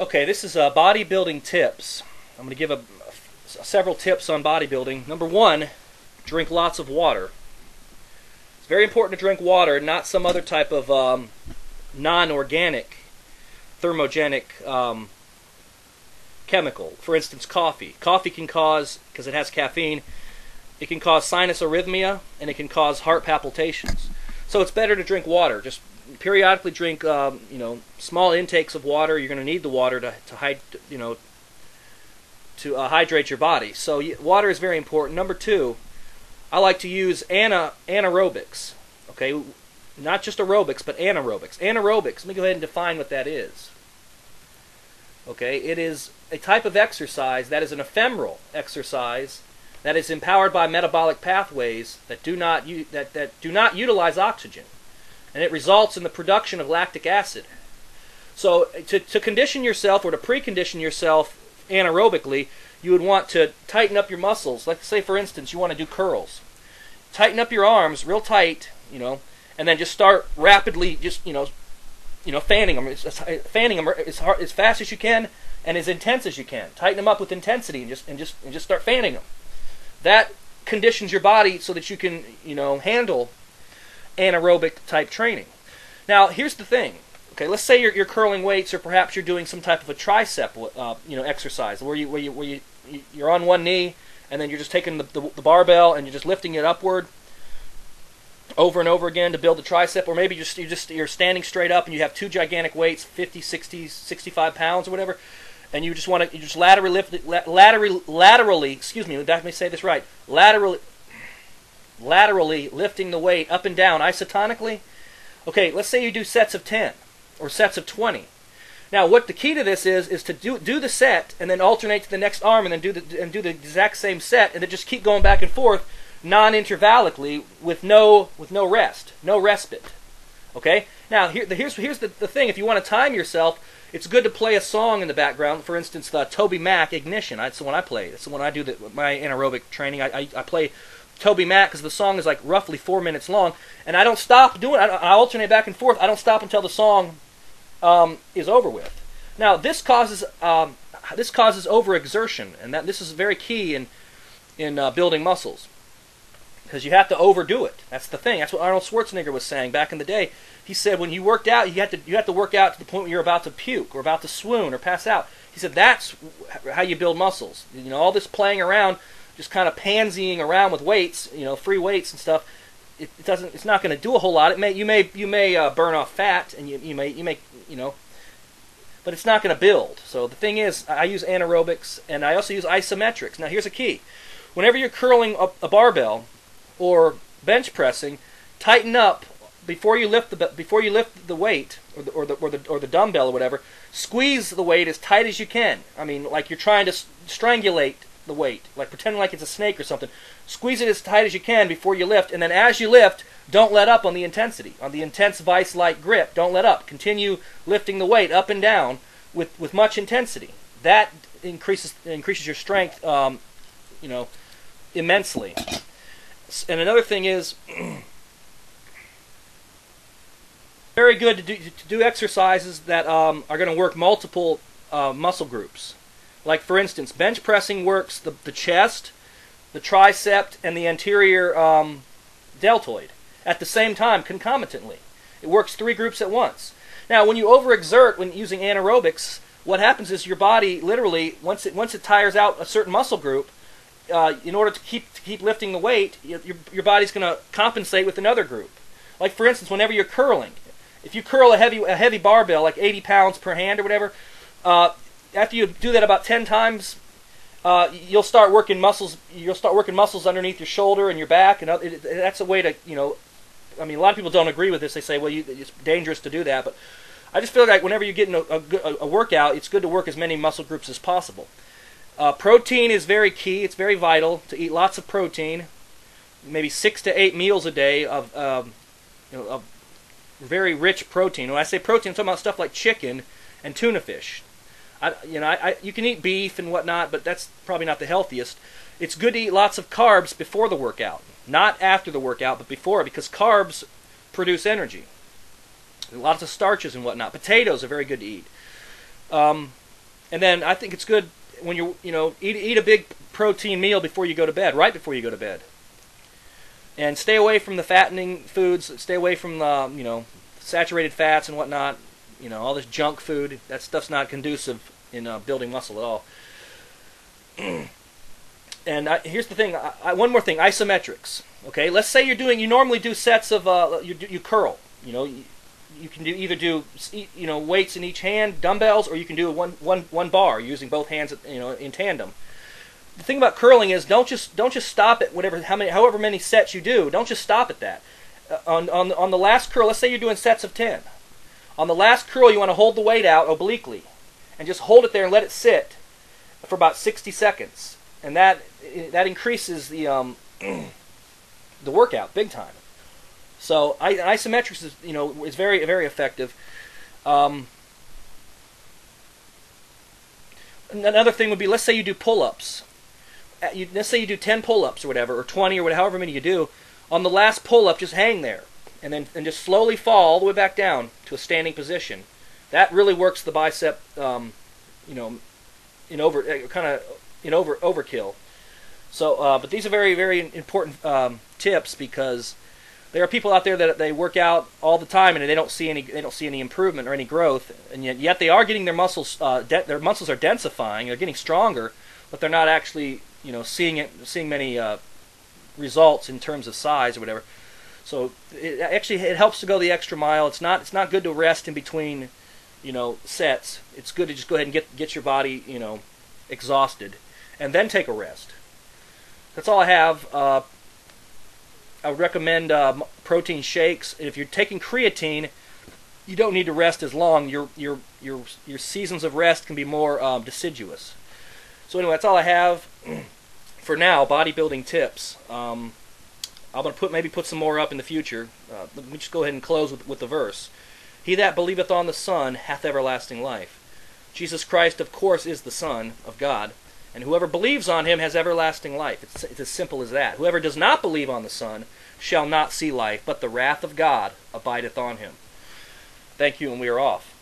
Okay, this is bodybuilding tips. I'm going to give several tips on bodybuilding. Number one, drink lots of water. It's very important to drink water, not some other type of non-organic, thermogenic chemical. For instance, coffee. Coffee can cause, because it has caffeine, it can cause sinus arrhythmia and it can cause heart palpitations. So it's better to drink water. Just periodically drink, small intakes of water. You're going to need the water to hydrate your body. So water is very important. Number two, I like to use anaerobics. Okay, not just aerobics, but anaerobics. Anaerobics. Let me go ahead and define what that is. Okay, it is a type of exercise that is an ephemeral exercise that is empowered by metabolic pathways that do not utilize oxygen, and it results in the production of lactic acid. So to condition yourself, or to precondition yourself anaerobically, you would want to tighten up your muscles. Like, say for instance, you want to do curls. Tighten up your arms real tight, and then just start rapidly, fanning them as fast as you can and as intense as you can. Tighten them up with intensity and just start fanning them. That conditions your body so that you can, handle anaerobic type training. Now, here's the thing. Okay, let's say you're curling weights, or perhaps you're doing some type of a tricep, exercise where you're on one knee and then you're just taking the barbell and you're just lifting it upward over and over again to build the tricep, or maybe you're standing straight up and you have two gigantic weights, 50, 60, 65 pounds or whatever. And you just laterally lift it, laterally, excuse me, let me say this right, laterally lifting the weight up and down isotonically. Okay, let's say you do sets of 10 or sets of 20. Now, what the key to this is to do the set and then alternate to the next arm and then do the exact same set, and then just keep going back and forth non-intervallically with no rest, no respite. Okay? Now, here's the thing. If you want to time yourself, it's good to play a song in the background. For instance, the Toby Mac, Ignition. That's the one I play. That's the one I do my anaerobic training. I play Toby Mac because the song is like roughly 4 minutes long, and I don't stop doing it. I alternate back and forth. I don't stop until the song is over with. Now, this causes overexertion, and this is very key in building muscles, because you have to overdo it. That's the thing. That's what Arnold Schwarzenegger was saying back in the day. He said when you worked out, you have to work out to the point where you're about to puke or about to swoon or pass out. He said that's how you build muscles. All this playing around, just kind of pansying around with weights, free weights and stuff. It's not going to do a whole lot. You may burn off fat, and you may but it's not going to build. So the thing is, I use anaerobics, and I also use isometrics. Now here's a key: whenever you're curling a barbell or bench pressing, tighten up before you lift the weight or the dumbbell or whatever. Squeeze the weight as tight as you can. I mean, like you're trying to strangulate the weight, like pretending like it's a snake or something. Squeeze it as tight as you can before you lift, and then as you lift, don't let up on the intensity, on the intense vice-like grip. Don't let up. Continue lifting the weight up and down with much intensity. That increases your strength, immensely. And another thing is, very good to do exercises that are going to work multiple muscle groups. Like, for instance, bench pressing works the chest, the tricep, and the anterior deltoid at the same time, concomitantly. It works 3 groups at once. Now, when you overexert when using anaerobics, what happens is your body literally, once it tires out a certain muscle group, in order to keep lifting the weight, your body's going to compensate with another group. Like, for instance, whenever you're curling, if you curl a heavy barbell, like 80 pounds per hand or whatever, after you do that about 10 times, you'll start working muscles. You'll start working muscles underneath your shoulder and your back, and that's a way to, I mean, a lot of people don't agree with this. They say, well, it's dangerous to do that, but I just feel like whenever you're getting a workout, it's good to work as many muscle groups as possible. Protein is very key. It's very vital to eat lots of protein, maybe 6 to 8 meals a day of very rich protein. When I say protein, I'm talking about stuff like chicken and tuna fish. You can eat beef and whatnot, but that's probably not the healthiest. It's good to eat lots of carbs before the workout, not after the workout, but before, because carbs produce energy. Lots of starches and whatnot. Potatoes are very good to eat. And then I think it's good when eat a big protein meal before you go to bed, right before you go to bed. And stay away from the fattening foods. Stay away from the saturated fats and whatnot. All this junk food. That stuff's not conducive in building muscle at all. And here's the thing. One more thing. Isometrics. Okay. Let's say you normally do sets of you curl. You can either do weights in each hand, dumbbells, or you can do one bar using both hands in tandem. The thing about curling is don't just stop at however many sets you do. Don't just stop at that. On the last curl, let's say you're doing sets of 10. On the last curl, you want to hold the weight out obliquely, and just hold it there and let it sit for about 60 seconds, and that increases the the workout big time. So isometrics is very, very effective. Another thing would be, let's say you do pull-ups. Let's say you do 10 pull-ups or whatever, or 20 or whatever, however many you do. On the last pull-up, just hang there, and just slowly fall all the way back down to a standing position. That really works the bicep, overkill. So, but these are very, very important tips, because there are people out there that they work out all the time and they don't see any improvement or any growth, and yet they are getting their muscles. Their muscles are densifying. They're getting stronger, but they're not actually seeing many results in terms of size or whatever. So it helps to go the extra mile. It's not good to rest in between sets. It's good to just go ahead and get your body exhausted, and then take a rest. That's all I have. I would recommend protein shakes. If you're taking creatine, you don't need to rest as long. Your seasons of rest can be more deciduous. So anyway, that's all I have for now. Bodybuilding tips. I'm going to maybe put some more up in the future. Let me just go ahead and close with the verse. He that believeth on the Son hath everlasting life. Jesus Christ, of course, is the Son of God. And whoever believes on him has everlasting life. It's as simple as that. Whoever does not believe on the Son shall not see life, but the wrath of God abideth on him. Thank you, and we are off.